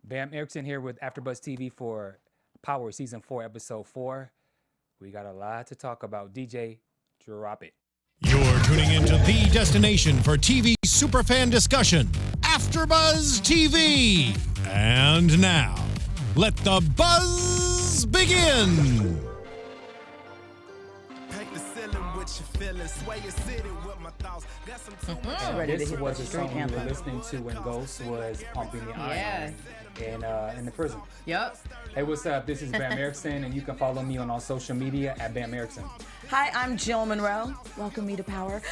Bamm Ericsen here with AFTERBUZZ TV for Power Season 4, Episode 4. We got a lot to talk about. DJ, drop it. You're tuning into the destination for TV superfan discussion, AFTERBUZZ TV. And now, let the buzz begin. This was a song we were listening to when Ghost was pumping the iron in the prison. Yep. Hey, what's up? This is Bamm Ericsen, and you can follow me on all social media at Bamm Ericsen. Hi, I'm Jill Munroe. Welcome me to Power.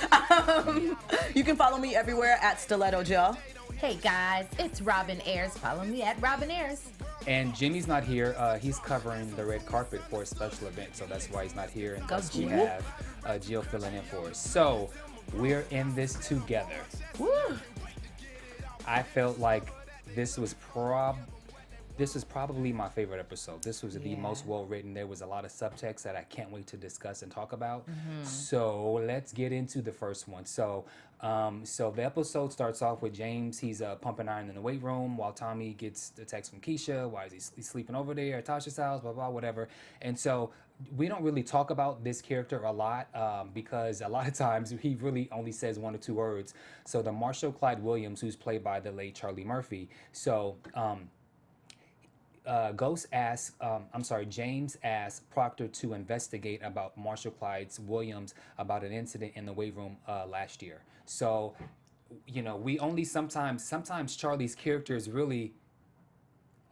You can follow me everywhere at Stiletto Jill. Hey guys, it's Robin Ayers. Follow me at Robin Ayers. And Jimmy's not here. He's covering the red carpet for a special event, so that's why he's not here. And thus we have Jill filling in for us. So we're in this together. Woo! I felt like this was probably my favorite episode. This was the most well written. There was a lot of subtext that I can't wait to discuss and talk about. So let's get into the first one. So the episode starts off with James. He's pumping iron in the weight room while Tommy gets the text from Keisha. Why is he sleeping over there at Tasha's house? Blah blah whatever. And so we don't really talk about this character a lot because a lot of times he really only says one or two words. So the Marshall Clyde Williams, who's played by the late Charlie Murphy. So James asked Proctor to investigate about Marshall Clyde Williams about an incident in the weight room last year. So, you know, we only sometimes Charlie's character is really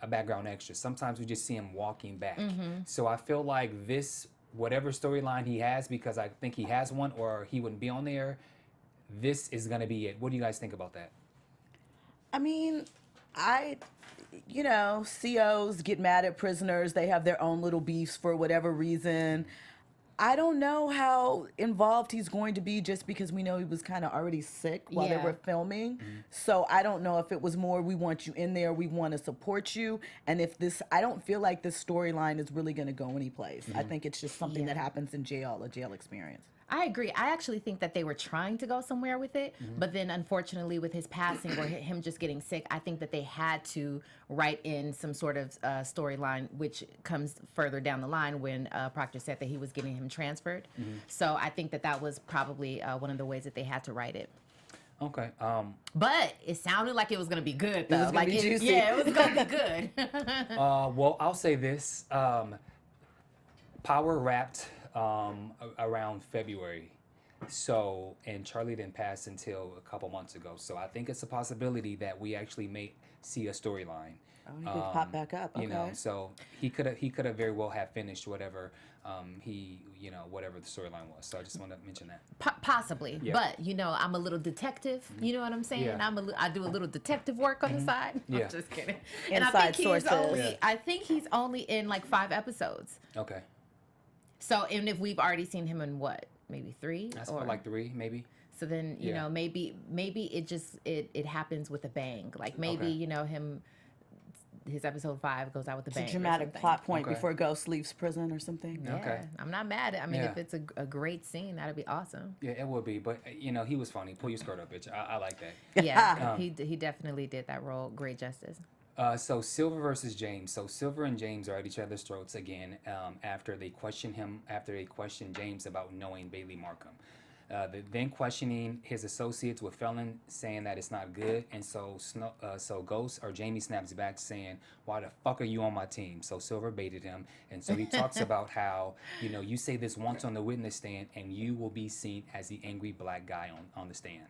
a background extra. Sometimes we just see him walking back. So I feel like this, whatever storyline he has, because I think he has one or he wouldn't be on there, this is going to be it. What do you guys think about that? I mean, COs get mad at prisoners. They have their own little beefs for whatever reason. I don't know how involved he's going to be just because we know he was kind of already sick while they were filming. So I don't know if it was more, we want you in there, we want to support you. And I don't feel like this storyline is really going to go anyplace. I think it's just something that happens in jail, a jail experience. I agree. I actually think that they were trying to go somewhere with it, but then unfortunately with his passing or him just getting sick, I think that they had to write in some sort of storyline, which comes further down the line when Proctor said that he was getting him transferred. So I think that was probably one of the ways that they had to write it. Okay. But it sounded like it was going to be good, though. It was gonna be juicy. Yeah, it was going to be good. Well, I'll say this. Power wrapped around February. So, and Charlie didn't pass until a couple months ago. So I think it's a possibility that we actually may see a storyline. Oh, he could pop back up. Okay. You know, so he could have very well have finished whatever whatever the storyline was. So I just want to mention that. Possibly, but I'm a little detective. You know what I'm saying? Yeah. I do a little detective work on the side. Yeah. I'm just kidding. Inside sources. I think he's only in like 5 episodes. Okay. So, and if we've already seen him in what, maybe 3? That's for like 3, maybe. So then, you know, maybe it happens with a bang. Like maybe, his episode 5 goes out with a bang. It's a dramatic plot point before Ghost leaves prison or something. Yeah, okay. I'm not mad. I mean, if it's a great scene, that'd be awesome. Yeah, it would be. But, he was funny. Pull your skirt up, bitch. I like that. Yeah, he definitely did that role great justice. So Silver versus James. So Silver and James are at each other's throats again after they question James about knowing Bailey Markham. Then questioning his associates with Felon, saying that it's not good. And so Ghost or Jamie snaps back saying, "Why the fuck are you on my team?" So Silver baited him. And so he talks about how, you say this once on the witness stand and you will be seen as the angry black guy on the stand.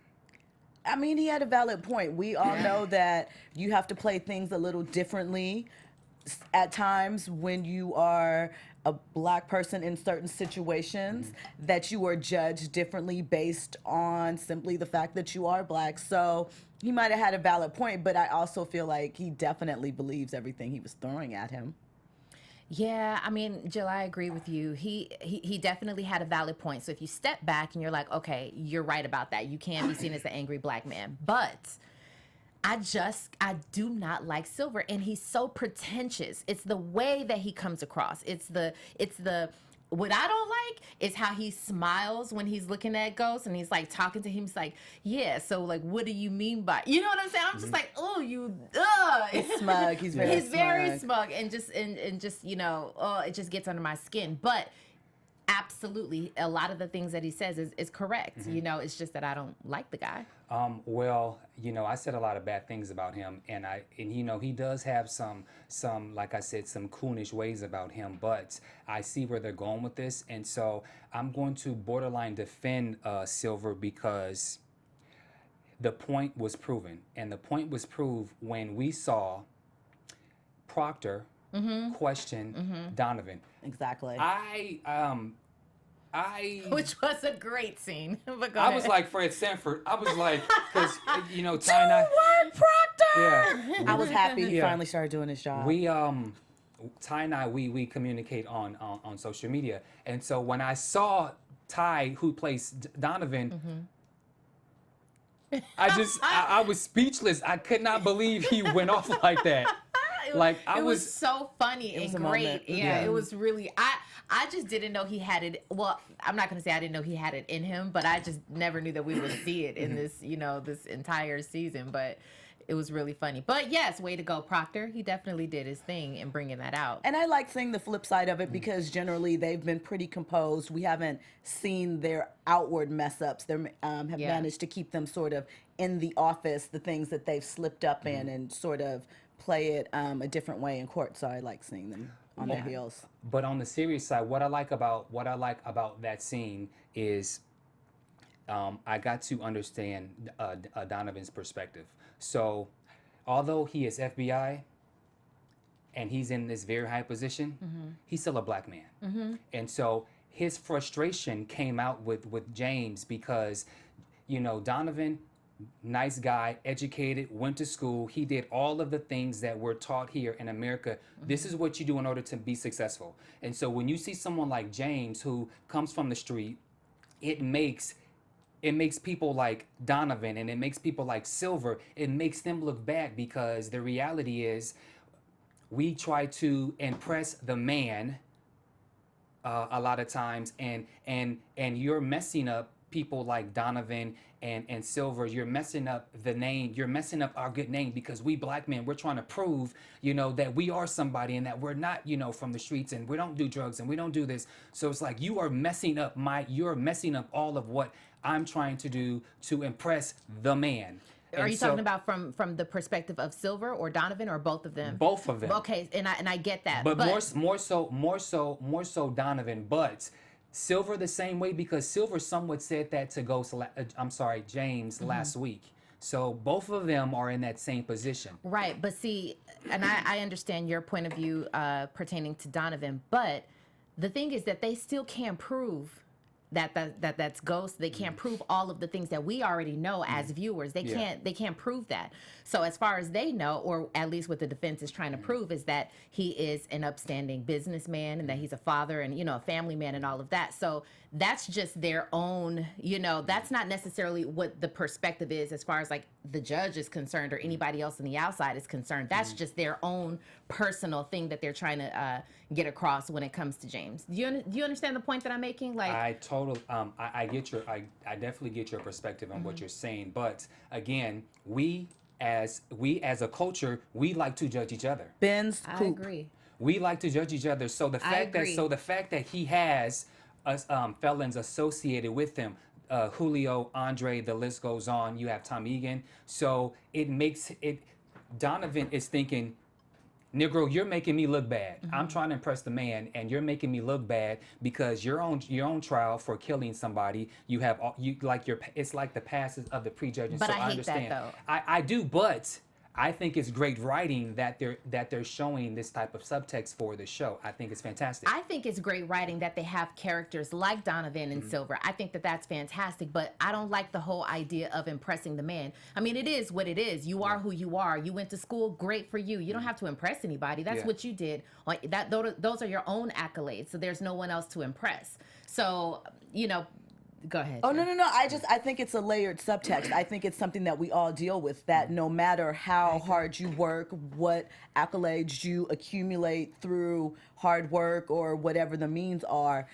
I mean, he had a valid point. We all know that you have to play things a little differently at times when you are a black person in certain situations, that you are judged differently based on simply the fact that you are black. So he might have had a valid point, but I also feel like he definitely believes everything he was throwing at him. Yeah, I mean, Jill, I agree with you. He definitely had a valid point. So if you step back and you're like, okay, you're right about that. You can be seen as the angry black man. But I do not like Silver, and he's so pretentious. It's the way that he comes across. It's the what I don't like is how he smiles when he's looking at Ghost and he's like talking to him. He's like, yeah, so like, what do you mean by, you know what I'm saying? I'm just like, oh, He's smug. He's very smug and just, you know, it just gets under my skin. But absolutely, a lot of the things that he says is correct. You know, it's just that I don't like the guy. Well, you know, I said a lot of bad things about him, and you know, he does have some, like I said, some coonish ways about him, but I see where they're going with this, and so I'm going to borderline defend Silver because the point was proven, and the point was proved when we saw Proctor question Donovan. Exactly. Which was a great scene. But go I ahead. was like Fred Sanford. I was like, because, you know, Ty and I. Proctor! Yeah. I was happy he finally started doing his job. We, Ty and I, we communicate on social media. And so when I saw Ty, who plays Donovan, I was speechless. I could not believe he went off like that. It was so funny and great. Moment. Yeah, it was really. I just didn't know he had it. Well, I'm not gonna say I didn't know he had it in him, but I just never knew that we would see it in this, you know, this entire season. But it was really funny. But yes, way to go, Proctor. He definitely did his thing in bringing that out. And I like seeing the flip side of it because generally they've been pretty composed. We haven't seen their outward mess ups. They have managed to keep them sort of in the office, the things that they've slipped up in, and sort of play it a different way in court. So I like seeing them on their heels. But on the serious side, what I like about that scene is I got to understand Donovan's perspective. So although he is FBI and he's in this very high position, he's still a black man. And so his frustration came out with James because, you know, Donovan, nice guy, educated, went to school. He did all of the things that we're taught here in America. This is what you do in order to be successful. And so when you see someone like James who comes from the street, it makes people like Donovan and it makes people like Silver, it makes them look bad because the reality is we try to impress the man a lot of times and you're messing up people like Donovan and Silver. You're messing up the name. You're messing up our good name because we black men, we're trying to prove, you know, that we are somebody and that we're not, you know, from the streets and we don't do drugs and we don't do this. So it's like you're messing up all of what I'm trying to do to impress the man. Are you talking about from the perspective of Silver or Donovan or both of them? Both of them. Okay, and I get that. But more so Donovan, but Silver the same way because Silver somewhat said that to James last week. So both of them are in that same position. Right, but see, and I understand your point of view pertaining to Donovan, but the thing is that they still can't prove that's Ghost. They can't prove all of the things that we already know as viewers. They can't prove that. So as far as they know, or at least what the defense is trying to prove, is that he is an upstanding businessman and that he's a father and, you know, a family man and all of that. So that's just their own, you know, that's not necessarily what the perspective is as far as like the judge is concerned or anybody else on the outside is concerned. That's just their own personal thing that they're trying to get across when it comes to James. Do you understand the point that I'm making? Like, I totally, I definitely get your perspective on what you're saying. But again, we as a culture, we like to judge each other. Ben's I Coop. agree. We like to judge each other. So the fact that he has felons associated with him, Julio, Andre, the list goes on. You have Tom Egan. So it makes it. Donovan is thinking, Negro, you're making me look bad. I'm trying to impress the man, and you're making me look bad because you're on your own trial for killing somebody. You have it's like the passes of the prejudging. But so I hate understand. that, though. I do, but I think it's great writing that they're showing this type of subtext for the show. I think it's fantastic. I think it's great writing that they have characters like Donovan and Silver. I think that that's fantastic, but I don't like the whole idea of impressing the man. I mean, it is what it is. You are who you are. You went to school, great for you. You don't have to impress anybody. That's what you did. Like those are your own accolades. So there's no one else to impress. So, you know, Go ahead. Oh, Jen. no. I think it's a layered subtext. I think it's something that we all deal with, that no matter how hard you work, what accolades you accumulate through hard work or whatever the means are,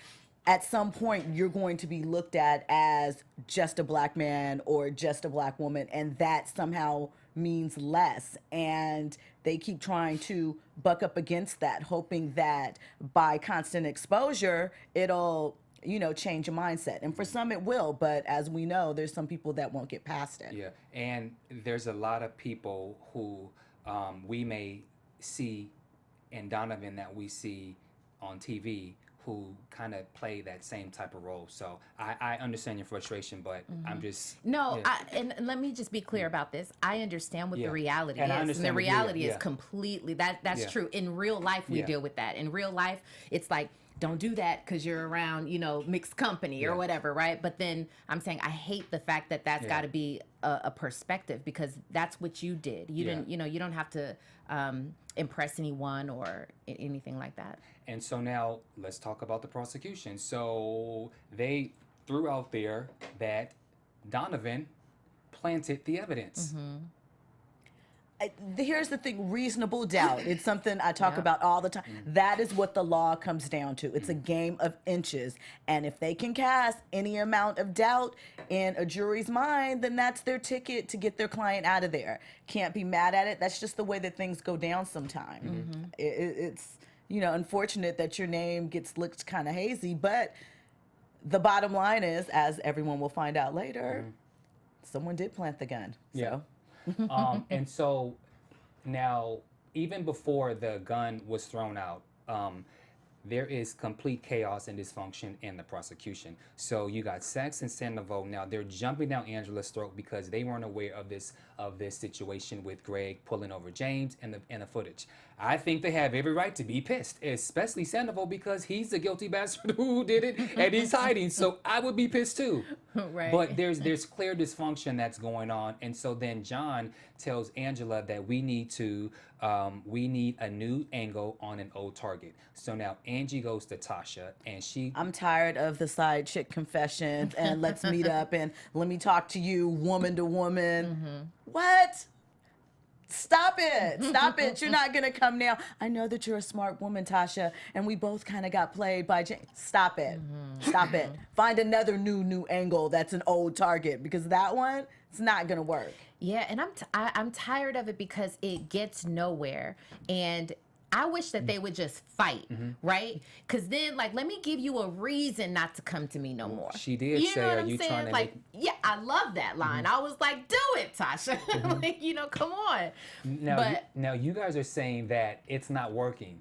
at some point you're going to be looked at as just a black man or just a black woman, and that somehow means less. And they keep trying to buck up against that, hoping that by constant exposure, it'll change your mindset. And for some it will, but as we know, there's some people that won't get past it. Yeah, and there's a lot of people who we may see in Donovan that we see on TV who kind of play that same type of role. So I understand your frustration, but I'm just... No, yeah. and let me just be clear about this. I understand what Yeah. the reality And I is. And understand the what- reality yeah. is completely, that's Yeah. true. In real life, we Yeah. deal with that. In real life, it's like, don't do that because you're around, mixed company or Yeah. whatever, right? But then I'm saying I hate the fact that that's Yeah. got to be a perspective, because that's what you did. You Yeah. didn't, you don't have to impress anyone or anything like that. And so now let's talk about the prosecution. So they threw out there that Donovan planted the evidence. Here's the thing, reasonable doubt. It's something I talk Yeah. about all the time. That is what the law comes down to. It's a game of inches. And if they can cast any amount of doubt in a jury's mind, then that's their ticket to get their client out of there. Can't be mad at it. That's just the way that things go down sometimes. It's, unfortunate that your name gets looked kind of hazy, but the bottom line is, as everyone will find out later, someone did plant the gun. Yeah. So. And so now, even before the gun was thrown out, there is complete chaos and dysfunction in the prosecution. So you got Sachs and Sandoval. Now they're jumping down Angela's throat because they weren't aware of this situation with Greg pulling over James and the footage. I think they have every right to be pissed, especially Sandoval, because he's the guilty bastard who did it and he's hiding. So I would be pissed too. Right. But there's clear dysfunction that's going on, and so then John tells Angela that we need a new angle on an old target. So now Angie goes to Tasha, and I'm tired of the side chick confessions and let's meet up and let me talk to you woman to woman. What? Stop it. Stop it. You're not going to come now. I know that you're a smart woman, Tasha, and we both kind of got played by Jane. Stop it. Stop it. Find another new angle that's an old target, because that one, it's not going to work. Yeah, and I'm tired of it because it gets nowhere, and I wish that they would just fight, right? Because then, let me give you a reason not to come to me no more. she did You say, know what "Are I'm you saying? trying to Yeah, I love that line. I was like, do it, Tasha. Come on. Now, But now you guys are saying that it's not working.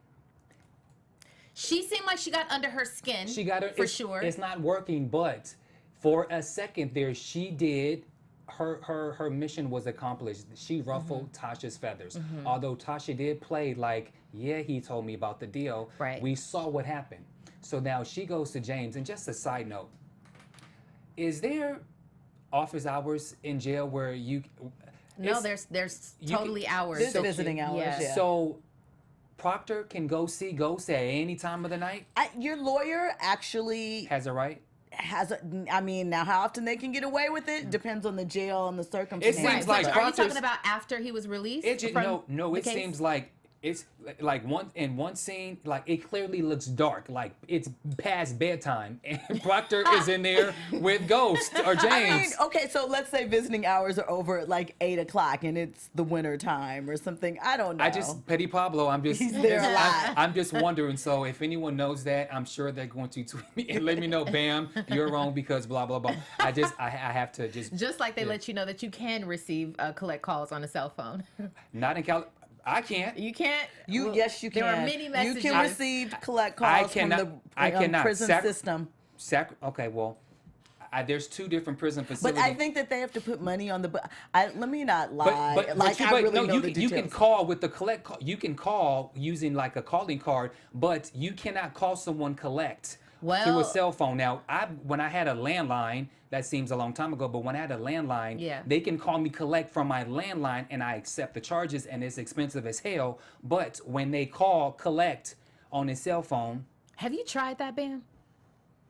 she seemed like she got under her skin. She got her for sure. It's not working, but for a second there, she did. Her mission was accomplished. She ruffled Tasha's feathers. Although Tasha did play like, yeah, he told me about the deal. Right. We saw what happened. So now she goes to James. And just a side note, is there office hours in jail where you? No, it's- there's you can- totally hours. There's So- visiting hours, yeah. So Proctor can go see Ghost at any time of the night. Your lawyer actually Has a right. now how often they can get away with it depends on the jail and the circumstances. It seems like are you Proctor's- talking about after he was released? It just, from no. the It case? seems like it's like one scene, like it clearly looks dark, like it's past bedtime, and Proctor is in there with Ghost or James. I mean, okay, so let's say visiting hours are over at like 8 o'clock and it's the winter time or something. I don't know. I just Petty Pablo. I'm just He's there a lot. I'm just wondering. So if anyone knows that, I'm sure they're going to tweet me and let me know. Bam, you're wrong because blah blah blah. I have to Just like they let you know that you can receive collect calls on a cell phone. not in California. I can't. You can't. Yes, you can. There are many messages. You can receive collect I calls cannot- from I the cannot prison sac- system. Okay, well, there's two different prison But facilities. I think that they have to put money on the. Let me not lie. You can call with the collect call. You can call using like a calling card, but you cannot call someone collect through a Well- cell phone. Now, when I had a landline, that seems a long time ago, but when I had a landline, Yeah. they can call me collect from my landline, and I accept the charges, and it's expensive as hell. But when they call collect on a cell phone, Have you tried that, Bam?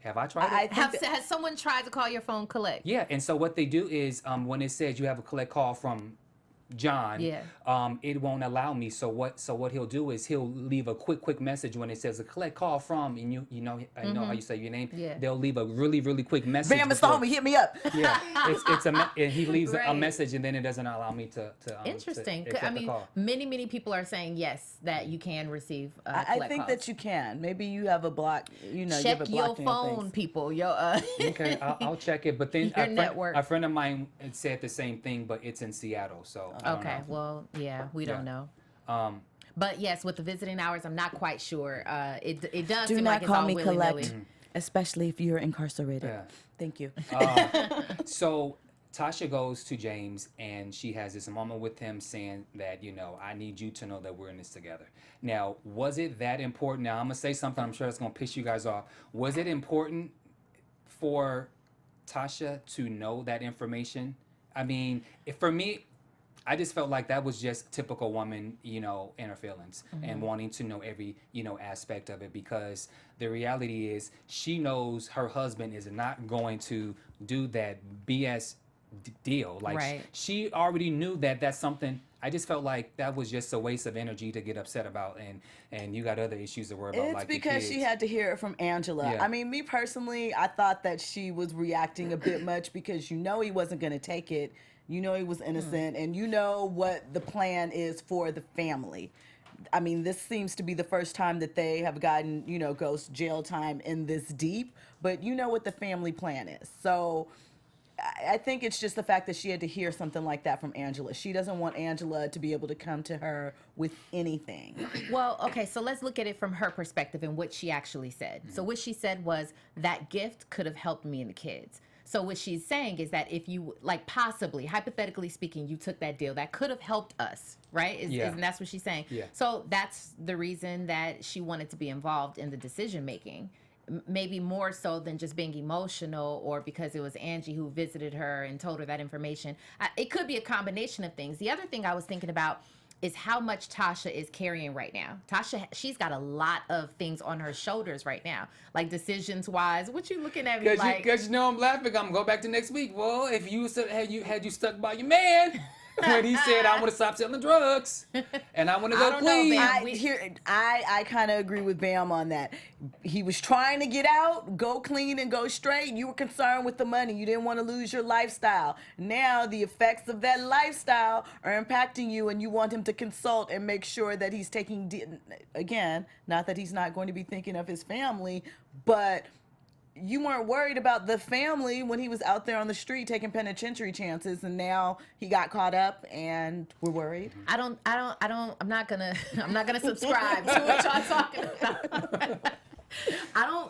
Have I tried it? Has someone tried to call your phone collect? Yeah, and so what they do is when it says you have a collect call from John, it won't allow me. So what he'll do is he'll leave a quick message when it says a collect call from, and you know I know how you say your name. Yeah. They'll leave a really quick message. Bam, Mr. Homie, hit me up. Yeah, and he leaves a Right. message, and then it doesn't allow me to Interesting. to accept I the mean, call. many people are saying yes that you can receive. I collect think calls. that you can. Maybe you have a block. You know, you have check it your blocked in your phone, things. people. Okay, I'll check it. But then Your network. a friend of mine said the same thing, but it's in Seattle, so I don't Okay, know. well, yeah, we don't Yeah. know. But yes, with the visiting hours, I'm not quite sure. It does Do seem not like it's call all me willy-nilly. collect, especially if you're incarcerated. Yeah. Thank you. So Tasha goes to James and she has this moment with him saying that, I need you to know that we're in this together. Now, was it that important? Now, I'm going to say something I'm sure that's going to piss you guys off. Was it important for Tasha to know that information? I mean, for me, I just felt like that was just typical woman, in her feelings and wanting to know every, aspect of it, because the reality is she knows her husband is not going to do that BS deal. Like Right. she already knew that that's something. I just felt like that was just a waste of energy to get upset about, and you got other issues to worry about. It's like your because she kids. had to hear it from Angela. Yeah. I mean, me personally, I thought that she was reacting a bit much because he wasn't going to take it. He was innocent, and what the plan is for the family. I mean, this seems to be the first time that they have gotten, ghost jail time in this deep, but you know what the family plan is. So I think it's just the fact that she had to hear something like that from Angela. She doesn't want Angela to be able to come to her with anything. Well, okay, so let's look at it from her perspective and what she actually said. So what she said was that gift could have helped me and the kids. So what she's saying is that if you, like, possibly, hypothetically speaking, you took that deal, that could have helped us, right? And that's what she's saying. Yeah. So that's the reason that she wanted to be involved in the decision making. Maybe more so than just being emotional, or because it was Angie who visited her and told her that information. It could be a combination of things. The other thing I was thinking about is how much Tasha is carrying right now. Tasha, she's got a lot of things on her shoulders right now, like decisions wise. What you looking at me like? Because I'm laughing. I'm gonna go back to next week. Well, if you had you stuck by your man when he said I want to stop selling drugs and I want to go don't know, clean. man. I kind of agree with Bam on that. He was trying to get out, go clean and go straight. You were concerned with the money. You didn't want to lose your lifestyle. Now the effects of that lifestyle are impacting you, and you want him to consult and make sure that he's taking, again, not that he's not going to be thinking of his family, but you weren't worried about the family when he was out there on the street taking penitentiary chances, and now he got caught up and we're worried. I'm not gonna subscribe to what y'all talking about.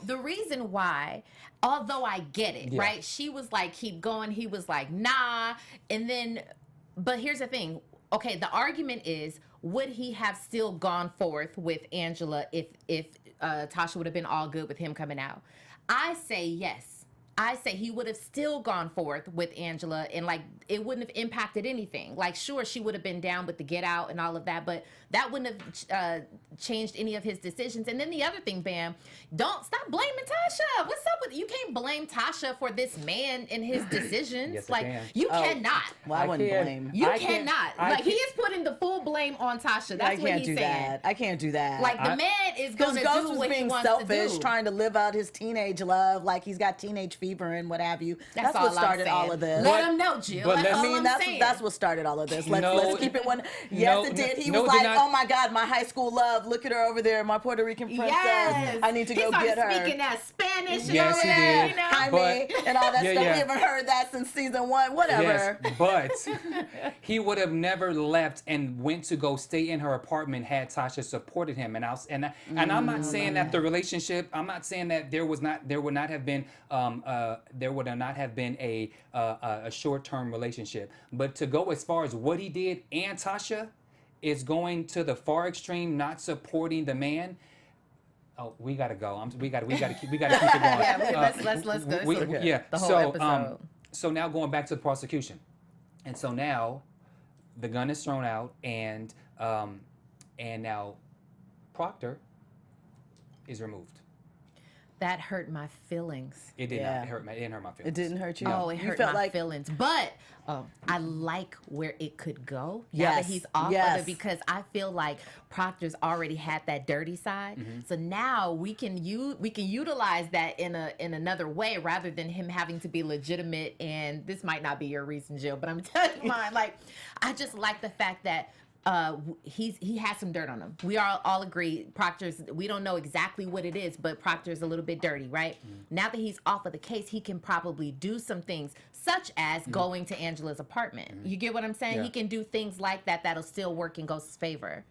The reason why, although I get it, right? She was like, keep going. He was like, nah. And then, but here's the thing. Okay, the argument is, would he have still gone forth with Angela if Tasha would have been all good with him coming out? I say yes. I say he would have still gone forth with Angela, and like it wouldn't have impacted anything. Like, sure, she would have been down with the get out and all of that, but that wouldn't have changed any of his decisions. And then the other thing, Bam, don't stop blaming Tasha. What's up with you? Can't blame Tasha for this man and his decisions. Yes, I like can. you cannot. Well, I wouldn't can't. blame. You I can't- cannot. I Like he can't- is putting the full blame on Tasha. That's I what can't he's do saying. that. I can't do that. Like the man is Because gonna Ghost do was what he being wants selfish, to do. trying to live out his teenage love, like he's got teenage fever and what have you. That's all what I'm started all saying. of this. Let him know, Jill. but That's let- all I mean, I'm saying. that's what started all of this. Let's No, keep it one. Yes, no, it did. He no, was it did like, not. "Oh my God, my high school love. Look at her over there, my Puerto Rican princess. Yes. I need to go started get her." speaking that Spanish and Yes, all he that, did. you know? Hi, But- me, and all that Yeah, stuff. yeah. We haven't heard that since season 1. Whatever. Yes, but he would have never left and went to go stay in her apartment had Tasha supported him. And I'm not saying that the relationship. I'm not saying that there would not have been a short-term relationship. But to go as far as what he did and Tasha is going to the far extreme, not supporting the man. Oh, we gotta go. We gotta keep it going. Yeah, let's go. Yeah. The whole so episode. so now going back to the prosecution, and so now the gun is thrown out, and now Proctor is removed. That hurt my feelings. It did Yeah. not. It didn't hurt my feelings. It didn't hurt you. Oh, it You hurt felt my like feelings. But I like where it could go now that Yes, he's off of yes. it, because I feel like Proctor's already had that dirty side. Mm-hmm. So now we can utilize that in another way, rather than him having to be legitimate. And this might not be your reason, Jill, but I'm telling you mine. Like, I just like the fact that he has some dirt on him. We all agree Proctor's, we don't know exactly what it is, but Proctor's a little bit dirty, right? Now that he's off of the case, he can probably do some things, such as going to Angela's apartment. You get what I'm saying? Yeah. He can do things like that that'll still work in Ghost's favor.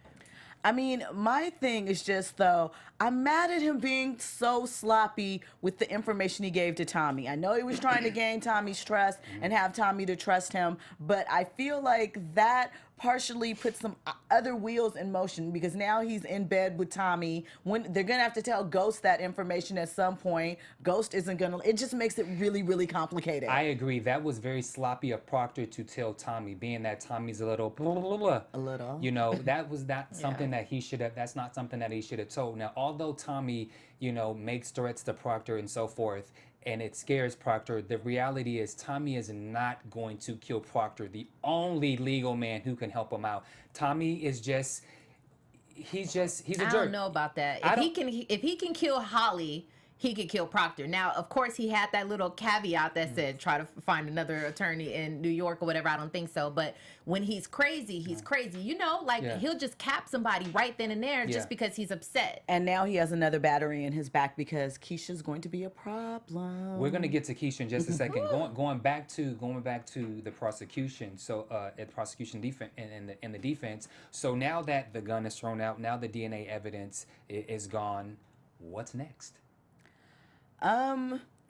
I mean, my thing is just, though, I'm mad at him being so sloppy with the information he gave to Tommy. I know he was trying to gain Tommy's trust and have Tommy to trust him, but I feel like that partially put some other wheels in motion, because now he's in bed with Tommy. When they're gonna have to tell Ghost that information at some point, Ghost isn't gonna. It just makes it really, really complicated. I agree. That was very sloppy of Proctor to tell Tommy, being that Tommy's a little blah, blah, blah, blah. A little. You know, that was not something that he should have. That's not something that he should have told. Now, although Tommy, you know, makes threats to Proctor and so forth, and it scares Proctor, the reality is Tommy is not going to kill Proctor, the only legal man who can help him out. Tommy is just, he's a jerk. I don't know about that. If he can kill Holly, he could kill Proctor. Now, of course, he had that little caveat that said try to find another attorney in New York or whatever. I don't think so. But when he's crazy, he's crazy. You know, like he'll just cap somebody right then and there just because he's upset. And now he has another battery in his back because Keisha's going to be a problem. We're gonna get to Keisha in just a second. Going back to the prosecution. So at prosecution defense in the defense. So now that the gun is thrown out, now the DNA evidence is gone. What's next?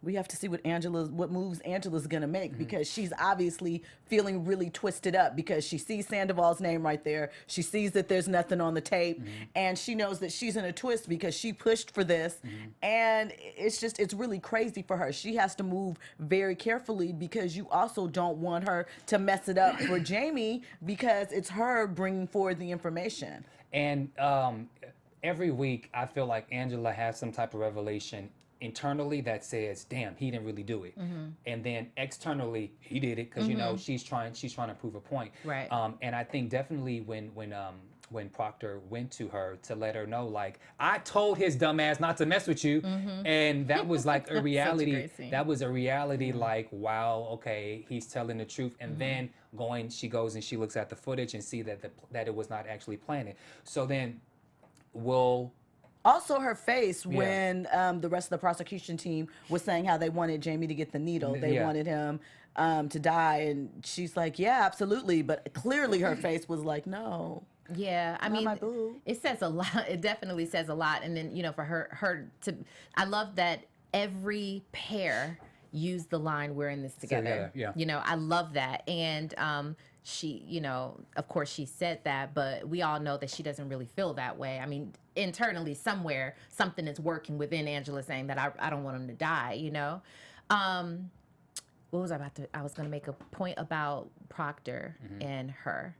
We have to see what moves Angela's gonna make, because she's obviously feeling really twisted up, because she sees Sandoval's name right there. She sees that there's nothing on the tape, and she knows that she's in a twist because she pushed for this, and it's really crazy for her. She has to move very carefully, because you also don't want her to mess it up for Jamie, because it's her bringing forward the information. And every week, I feel like Angela has some type of revelation internally that says, "Damn, he didn't really do it," and then externally, he did it, because you know she's trying to prove a point. Right. And I think definitely when Proctor went to her to let her know, like, I told his dumb ass not to mess with you, and that was like a reality. great scene. That was a reality. Like, wow, okay, he's telling the truth, and then she goes and she looks at the footage and see that that it was not actually planted. So then, Also, her face when the rest of the prosecution team was saying how they wanted Jamie to get the needle. They wanted him to die. And she's like, yeah, absolutely. But clearly her face was like, no. Yeah, I mean, my boo. it says a lot. It definitely says a lot. And then, you know, for her to, I love that every pair used the line, "We're in this together." Yeah. You know, I love that. And she, you know, of course she said that, but we all know that she doesn't really feel that way. I mean, internally somewhere, something is working within Angela saying that I don't want him to die, you know? What was I was going to make a point about Proctor and her.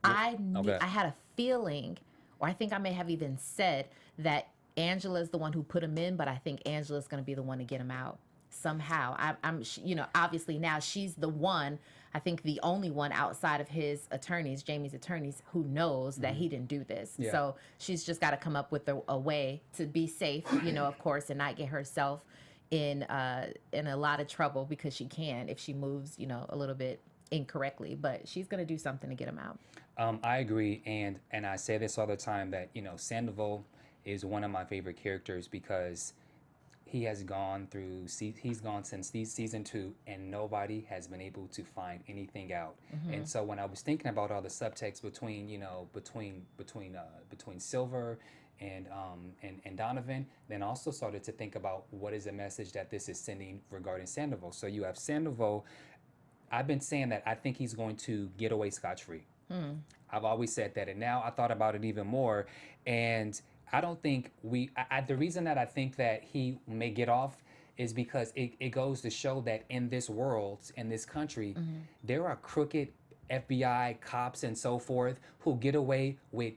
I had a feeling, or I think I may have even said, that Angela's the one who put him in, but I think Angela's going to be the one to get him out somehow. You know, obviously now she's the one, I think the only one outside of his attorneys, Jamie's attorneys, who knows that he didn't do this. Yeah. So she's just got to come up with a way to be safe, you know, of course, and not get herself in a lot of trouble, because she can if she moves, you know, a little bit incorrectly. But she's going to do something to get him out. I agree, and I say this all the time, that, you know, Sandoval is one of my favorite characters, because he has gone since season 2, and nobody has been able to find anything out. And so when I was thinking about all the subtext between Silver and Donovan, then also started to think about what is the message that this is sending regarding Sandoval. So you have Sandoval. I've been saying that I think he's going to get away scot-free. I've always said that, and now I thought about it even more, and I don't think the reason that I think that he may get off is because it goes to show that in this world, in this country, there are crooked FBI cops and so forth who get away with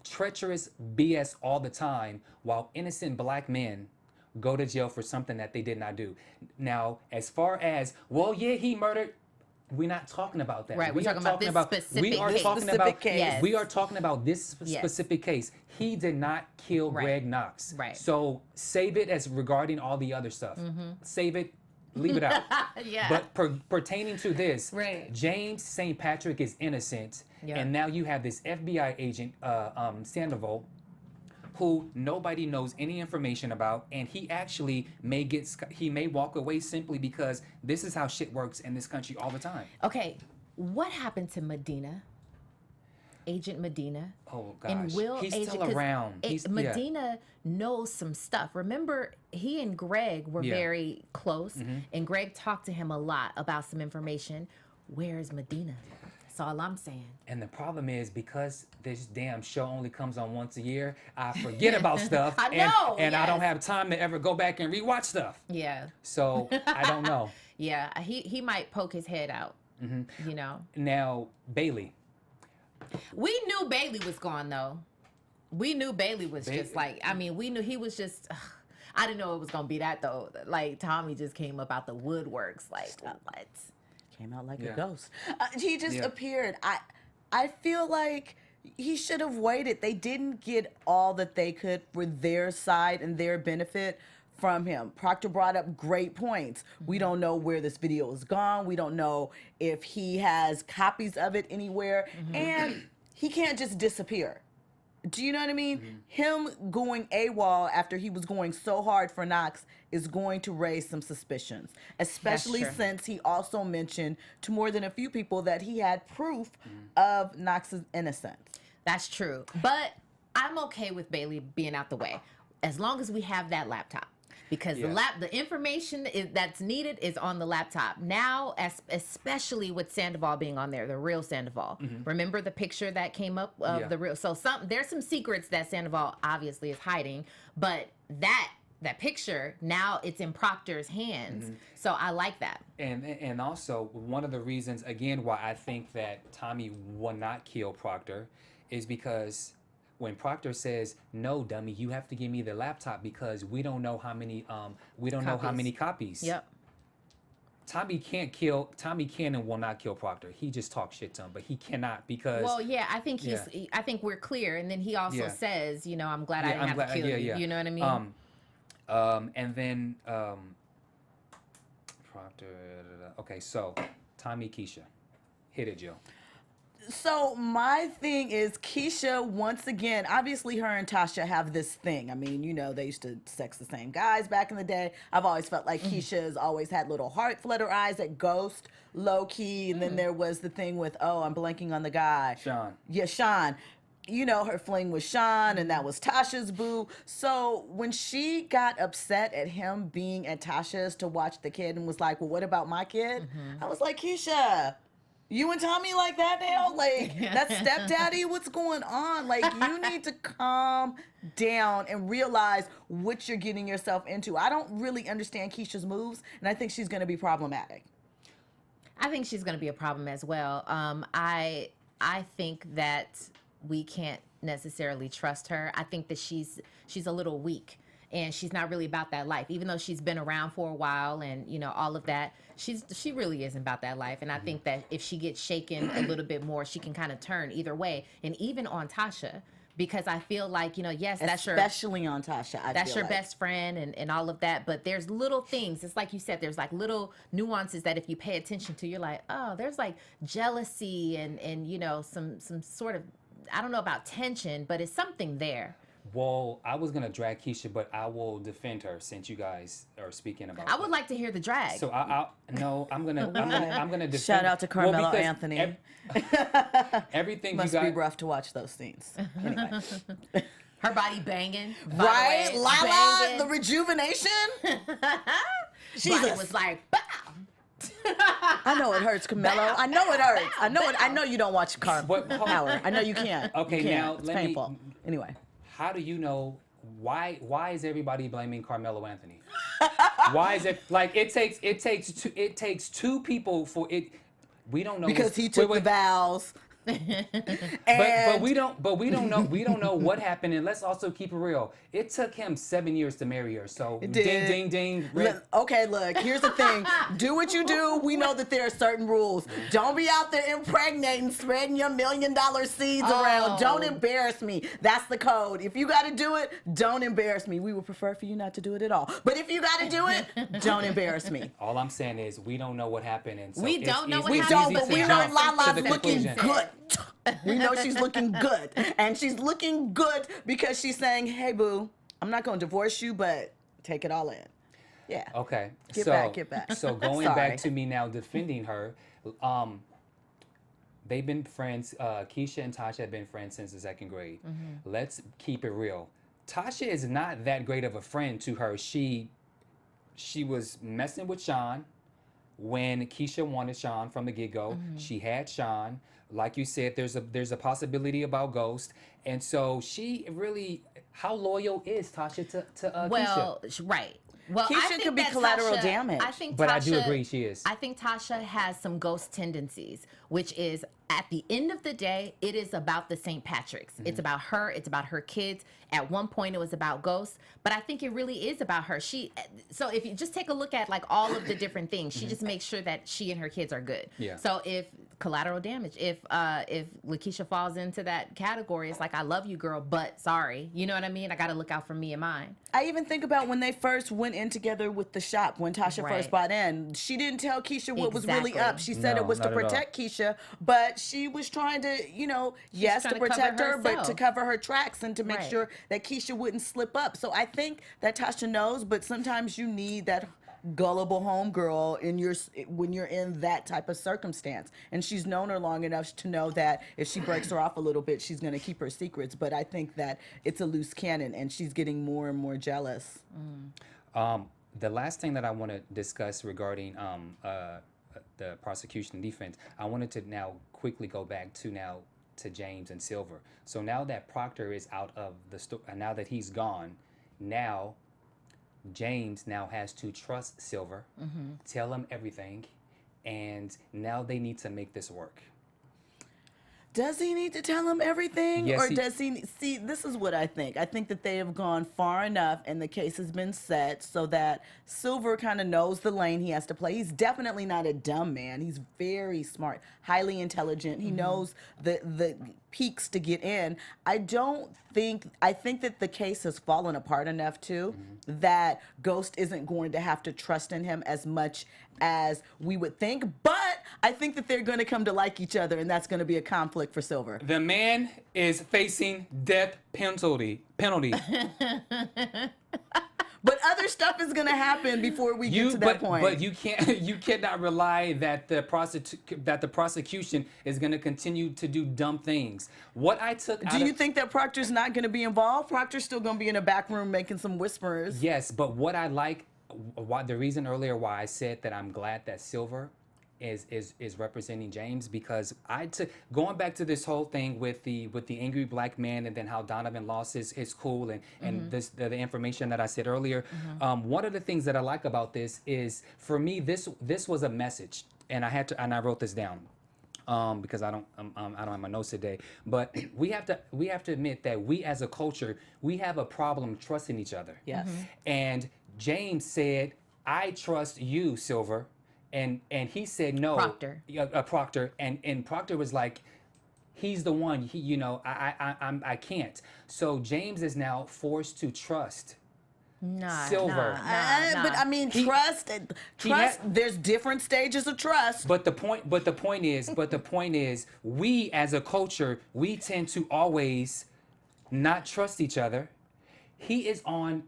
treacherous BS all the time, while innocent black men go to jail for something that they did not do. Now, as far as, well, yeah, he murdered. We're not talking about that. Right, we're talking about this specific we are case. talking Specific about case. Yes. we are talking about this Yes. specific case. He did not kill Right. Greg Knox. Right. So save it as regarding all the other stuff. Save it, leave it out. Yeah. But pertaining to this, Right. James St. Patrick is innocent, Yeah. and now you have this FBI agent, Sandoval, who nobody knows any information about, and he actually may walk away simply because this is how shit works in this country all the time. Okay, what happened to Medina? Agent Medina? Oh gosh, And will he's Agent, still 'cause around. He's Medina knows some stuff. Remember, he and Greg were Yeah. very close, and Greg talked to him a lot about some information. Where is Medina? That's all I'm saying. And the problem is, because this damn show only comes on once a year, I forget about stuff. I know, And I don't yes. have time to ever go back and rewatch stuff. Yeah, So I don't know. yeah. He might poke his head out. You know. Now, Bailey. We knew Bailey was gone though. We knew Bailey was just like, I mean, we knew he was just. I didn't know it was gonna be that though. Like Tommy just came up out the woodworks. Like what? Came out like Yeah. a ghost. He just Yeah. appeared. I feel like he should have waited. They didn't get all that they could for their side and their benefit from him. Proctor brought up great points. We don't know where this video is gone. We don't know if he has copies of it anywhere. And he can't just disappear. Do you know what I mean? Him going AWOL after he was going so hard for Knox is going to raise some suspicions, especially true. since he also mentioned to more than a few people that he had proof of Knox's innocence. That's true. But I'm okay with Bailey being out the way as long as we have that laptop. Because the information that's needed is on the laptop. Now, especially with Sandoval being on there, the real Sandoval. Remember the picture that came up of the real? So there's some secrets that Sandoval obviously is hiding, but that picture, now it's in Proctor's hands. So I like that. And also, one of the reasons, again, why I think that Tommy will not kill Proctor is because when Proctor says, "No, dummy, you have to give me the laptop because we don't know how many copies." Yep. Tommy can and will not kill Proctor. He just talks shit to him, but he cannot because. Well, yeah, I think I think we're clear. And then he also says, you know, I'm glad I didn't have to kill you. You know what I mean? And then Proctor. Okay, so Tommy, Keisha, hit it, Jill. So my thing is Keisha, once again, obviously her and Tasha have this thing. I mean, you know, they used to sex the same guys back in the day. I've always felt like Keisha has always had little heart flutter eyes at Ghost, low key. And then there was the thing with, I'm blanking on the guy. Sean. Yeah, Sean. You know, her fling with Sean, and that was Tasha's boo. So when she got upset at him being at Tasha's to watch the kid and was like, well, what about my kid? I was like, Keisha, you and Tommy like that now? Like, that's stepdaddy? What's going on? Like, you need to calm down and realize what you're getting yourself into. I don't really understand Keisha's moves, and I think she's going to be problematic. I think she's going to be a problem as well. I think that we can't necessarily trust her. I think that she's a little weak. And she's not really about that life, even though she's been around for a while and, you know, all of that. She really isn't about that life. And I think that if she gets shaken a little bit more, she can kind of turn either way. And even on Tasha, because I feel like, you know, yes, especially on Tasha. That's your best friend and all of that. But there's little things. It's like you said, there's like little nuances that if you pay attention to, you're like, oh, there's like jealousy and you know, some sort of, I don't know about tension, but it's something there. Well, I was gonna drag Keisha, but I will defend her since you guys are speaking about. I would like to hear the drag. So I'm gonna defend. Shout out to Carmelo Anthony. Everything Must you guys be rough to watch those scenes. Anyway. Her body banging. Right? Way, Lala, banging. the rejuvenation. Body was like, bow. I know it hurts, Camelo. I know it hurts. I know it. I know you don't watch But- Power. I know you can't. Okay, You can't. now It's let me- painful. Anyway. How do you know why is everybody blaming Carmelo Anthony? Why is it like it takes two people for it? We don't know Because he took the vows. But we don't know what happened, and let's also keep it real. It took him 7 years to marry her. So ding ding ding. Okay, look, here's the thing. Do what you do. We know that there are certain rules. Don't be out there impregnating, spreading your $1 million seeds around. Don't embarrass me. That's the code. If you got to do it, don't embarrass me. We would prefer for you not to do it at all. But if you got to do it, don't embarrass me. All I'm saying is we don't know what happened, and so We don't know what We happened. don't, but we know Lala's looking conclusion. good. We know she's looking good. And she's looking good because she's saying, hey, boo, I'm not going to divorce you, but take it all in. Yeah. Okay. Get back. So going Sorry. back to me now defending her, they've been friends. Keisha and Tasha have been friends since the 2nd grade. Let's keep it real. Tasha is not that great of a friend to her. She was messing with Sean when Keisha wanted Sean from the get-go. She had Sean. Like you said, there's a possibility about Ghost. And so she really, how loyal is Tasha to Keisha? Right. Well, I Keisha think could be that collateral Tasha- damage. I think But Tasha, I do agree she is. I think Tasha has some Ghost tendencies, which is at the end of the day, it is about the St. Patrick's. It's about her. It's about her kids. At one point, it was about Ghost, but I think it really is about her. So if you just take a look at like all of the different things, she just makes sure that she and her kids are good. Yeah. So if collateral damage, if Lakeisha falls into that category, it's like, I love you, girl, but sorry, you know what I mean? I got to look out for me and mine. I even think about when they first went in together with the shop, when Tasha Right. first bought in. She didn't tell Keisha what was really Exactly. up. She said No, it was to not at all. protect Keisha, but she was trying to, yes, trying to to cover protect her, but to herself. cover her tracks and to make Right. sure that Keisha wouldn't slip up. So I think that Tasha knows, but sometimes you need that gullible homegirl when you're in that type of circumstance. And she's known her long enough to know that if she breaks her off a little bit, she's going to keep her secrets. But I think that it's a loose cannon, and she's getting more and more jealous. The last thing that I want to discuss regarding the prosecution and defense, I wanted to now quickly go back to James and Silver. So now that Proctor is out of the store, now that he's gone, now James now has to trust Silver, tell him everything, and now they need to make this work. Does he need to tell him everything? Yes, or he- does he see? This is what I think. I think that they have gone far enough and the case has been set so that Silver kind of knows the lane he has to play. He's definitely not a dumb man. He's very smart, highly intelligent. He knows the peaks to get in. I think that the case has fallen apart enough too that Ghost isn't going to have to trust in him as much as we would think. But I think that they're going to come to like each other, and that's going to be a conflict for Silver. The man is facing death penalty. But other stuff is going to happen before we get to that point. But you cannot rely that the prosecution is going to continue to do dumb things. What I took Do you think that Proctor's not going to be involved? Proctor's still going to be in a back room making some whispers. Yes, but what I like, the reason earlier why I said that I'm glad that Silver is representing James, because going back to this whole thing with the angry black man, and then how Donovan lost his cool, and the information that I said earlier. One of the things that I like about this is, for me, this was a message, and I wrote this down. Because I don't have my notes today, but we have to admit that we as a culture, we have a problem trusting each other. Yes. And James said, "I trust you, Silver," and he said no. Proctor. Proctor, and Proctor was like, he's the one. I can't. So James is now forced to trust Silver. But I mean, trust. There's different stages of trust. But the point is, we as a culture, we tend to always not trust each other. He is on.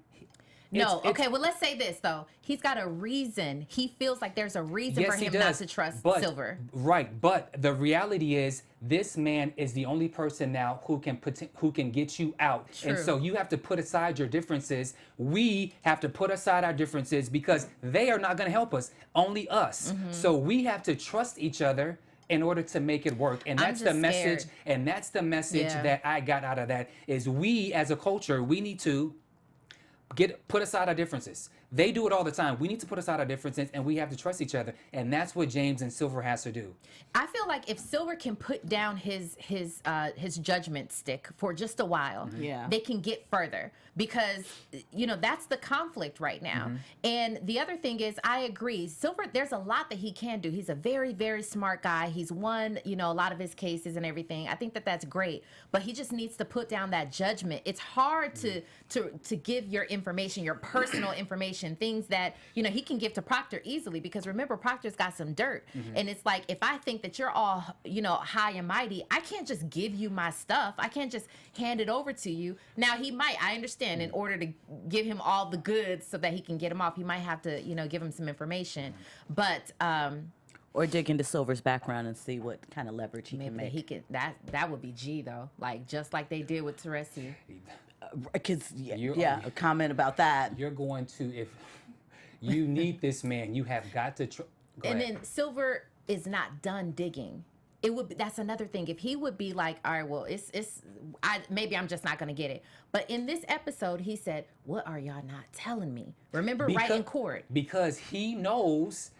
Okay, well, let's say this, though. He's got a reason. He feels like there's a reason for him not to trust Silver. Right, but the reality is, this man is the only person now who can get you out. True. And so you have to put aside your differences. We have to put aside our differences, because they are not going to help us, only us. So we have to trust each other in order to make it work. And that's the message. Scared. And that's the message that I got out of that, is we as a culture, we need to put aside our differences. They do it all the time. We need to put aside our differences, and we have to trust each other. And that's what James and Silver has to do. I feel like if Silver can put down his judgment stick for just a while, they can get further, because that's the conflict right now. And the other thing is, I agree, Silver, there's a lot that he can do. He's a very, very smart guy. He's won a lot of his cases and everything. I think that that's great, but he just needs to put down that judgment. It's hard to give your information, your personal information, things that he can give to Proctor easily, because remember, Proctor's got some dirt. And it's like, if I think that you're all high and mighty, I can't just give you my stuff. I can't just hand it over to you. Now he might, I understand, in order to give him all the goods so that he can get him off, he might have to give him some information. But or dig into Silver's background and see what kind of leverage he can make. He could, that would be G though, like just like they did with Teresi. Because a comment about that. You're going to, if you need this man, you have got to. And then Silver is not done digging. It would be, that's another thing. If he would be like, all right, well, maybe I'm just not gonna get it. But in this episode, he said, "What are y'all not telling me?" Remember, right in court, because he knows.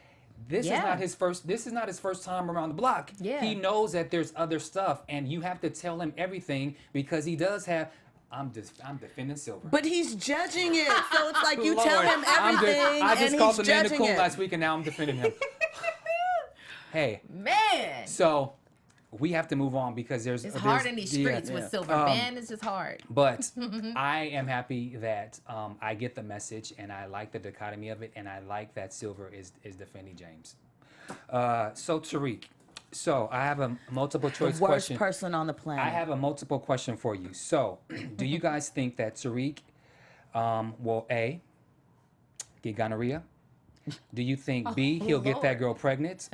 This is not his first. This is not his first time around the block. Yeah. He knows that there's other stuff, and you have to tell him everything, because he does have. I'm defending Silver. But he's judging it, so it's like you tell him everything, I just and called he's the man judging coon it. last week, and now I'm defending him. Hey, man. So we have to move on, because it's hard in these streets with Silver. Man, it's just hard. But I am happy that I get the message, and I like the dichotomy of it, and I like that Silver is defending James. So Tariq, so I have a multiple choice question. Worst person on the planet. I have a multiple question for you. So, do you guys think that Tariq will A, get gonorrhea? Do you think B, he'll get that girl pregnant?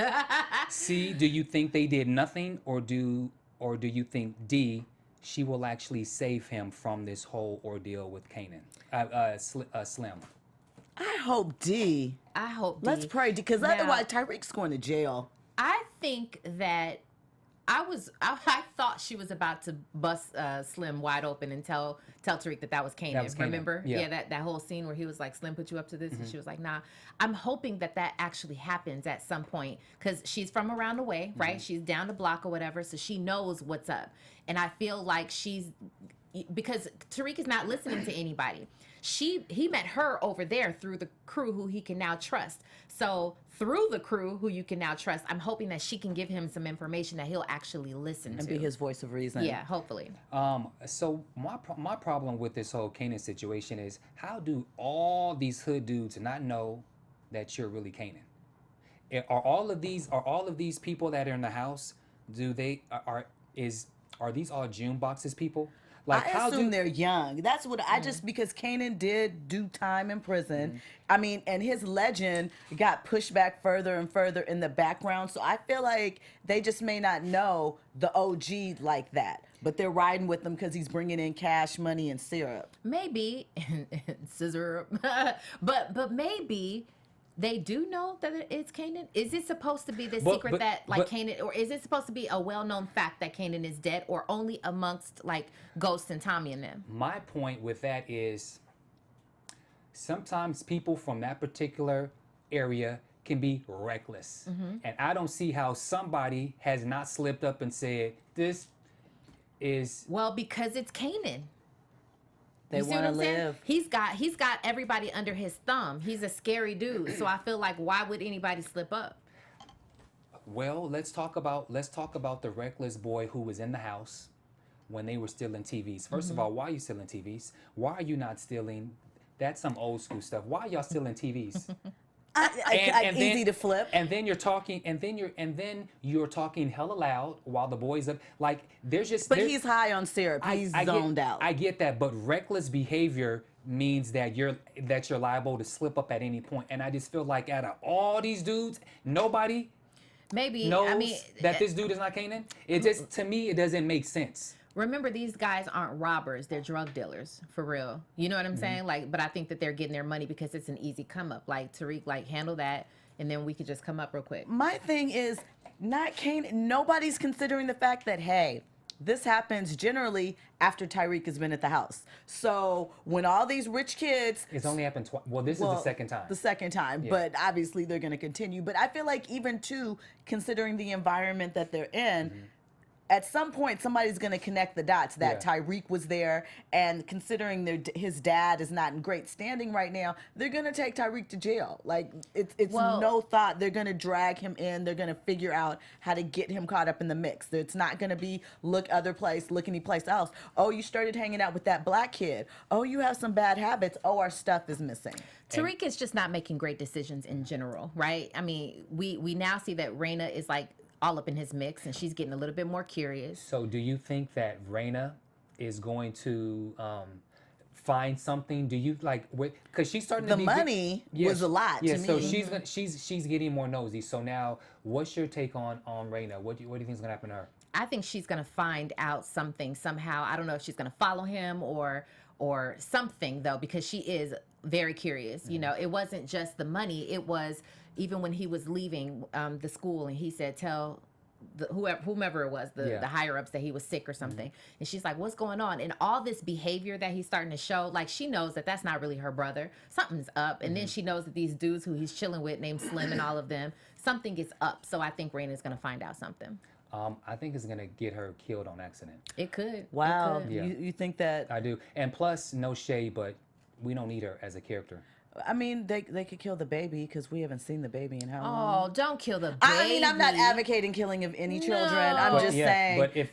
C, do you think they did nothing, or do you think D, she will actually save him from this whole ordeal with Kanan, Slim? I hope D. I hope D. Let's pray, because otherwise Tyreek's going to jail. I think that I thought she was about to bust Slim wide open and tell Tariq that was Kanan. That was Kanan. Remember? Yeah. That whole scene where he was like, Slim put you up to this, and she was like, nah. I'm hoping that actually happens at some point, because she's from around the way, right? She's down the block or whatever, so she knows what's up. And I feel like because Tariq is not listening to anybody. He met her over there through the crew who he can now trust. So through the crew who you can now trust, I'm hoping that she can give him some information that he'll actually listen to. And be his voice of reason. Yeah, hopefully. So my problem with this whole Kanan situation is, how do all these hood dudes not know that you're really Kanan? Are all of these people that are in the house, are these all June boxes people? Like, I assume they're young. That's what I just, because Kanan did do time in prison. I mean, and his legend got pushed back further and further in the background. So I feel like they just may not know the OG like that. But they're riding with him because he's bringing in cash, money, and syrup. Maybe, and scissor, but maybe they do know that it's Kanan. Is it supposed to be the secret that Kanan, or is it supposed to be a well-known fact that Kanan is dead, or only amongst like Ghost and Tommy and them? My point with that is, sometimes people from that particular area can be reckless, and I don't see how somebody has not slipped up and said, "This is..." Well, because it's Kanan. They want to live. He's got everybody under his thumb. He's a scary dude. So I feel like, why would anybody slip up? Well, let's talk about the reckless boy who was in the house when they were stealing TVs. First of all, why are you stealing TVs? Why are you not stealing? That's some old school stuff. Why are y'all stealing TVs? Easy to flip. And then you're talking, you're talking hella loud while the boy's up. Like, But he's high on syrup. He's zoned out. I get that, but reckless behavior means that you're liable to slip up at any point. And I just feel like, out of all these dudes, nobody knows that this dude is not Kanan. It just, to me, it doesn't make sense. Remember, these guys aren't robbers. They're drug dealers, for real. You know what I'm saying? Like, but I think that they're getting their money because it's an easy come up. Like, Tariq, like, handle that, and then we could just come up real quick. My thing is, not Kanan. Nobody's considering the fact that, hey, this happens generally after Tyreek has been at the house. So when all these rich kids, It's only happened twice. Well, this is the second time. the second time, but obviously they're going to continue. But I feel like even too, considering the environment that they're in, at some point somebody's going to connect the dots that Tyreek was there, and considering his dad is not in great standing right now, they're going to take Tyreek to jail. Like it's no thought. They're going to drag him in. They're going to figure out how to get him caught up in the mix. It's not going to be look any place else. Oh, you started hanging out with that black kid. Oh, you have some bad habits. Oh, our stuff is missing. Tariq is just not making great decisions in general, right? I mean, we now see that Raina is like all up in his mix, and she's getting a little bit more curious. So do you think that Raina is going to find something? Do you like, because she's starting to The money was a lot to me. So she's getting more nosy. So now, what's your take on Raina? What do you think is going to happen to her? I think she's gonna find out something somehow. I don't know if she's gonna follow him or something though, because she is very curious. You know, it wasn't just the money. It was even when he was leaving the school, and he said, "Tell whomever it was, the higher ups, that he was sick or something." And she's like, "What's going on?" And all this behavior that he's starting to show, like she knows that that's not really her brother. Something's up. And then she knows that these dudes who he's chilling with, named Slim and all of them, something is up. So I think Raina's gonna find out something. I think it's gonna get her killed on accident. It could. Wow. It could. Yeah. You think that? I do. And plus, no shade, but we don't need her as a character. I mean, they could kill the baby because we haven't seen the baby in how long. Oh, don't kill the baby. I mean, I'm not advocating killing of any children. I'm just saying. But if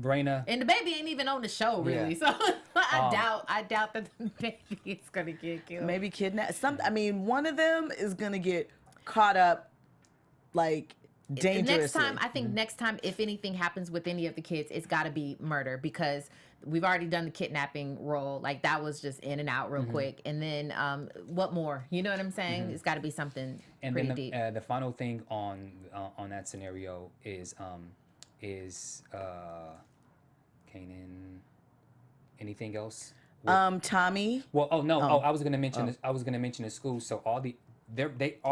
Raina, And the baby ain't even on the show, really. So I doubt that the baby is gonna get killed. Maybe kidnap. I mean, one of them is gonna get caught up, like dangerously. Next time, I think next time, if anything happens with any of the kids, it's got to be murder, because we've already done the kidnapping role. Like that was just in and out real quick. And then what more? You know what I'm saying? It's got to be something pretty deep. The final thing on that scenario is Kanan. Anything else? Tommy. Well, I was gonna mention this. I was gonna mention the school. So all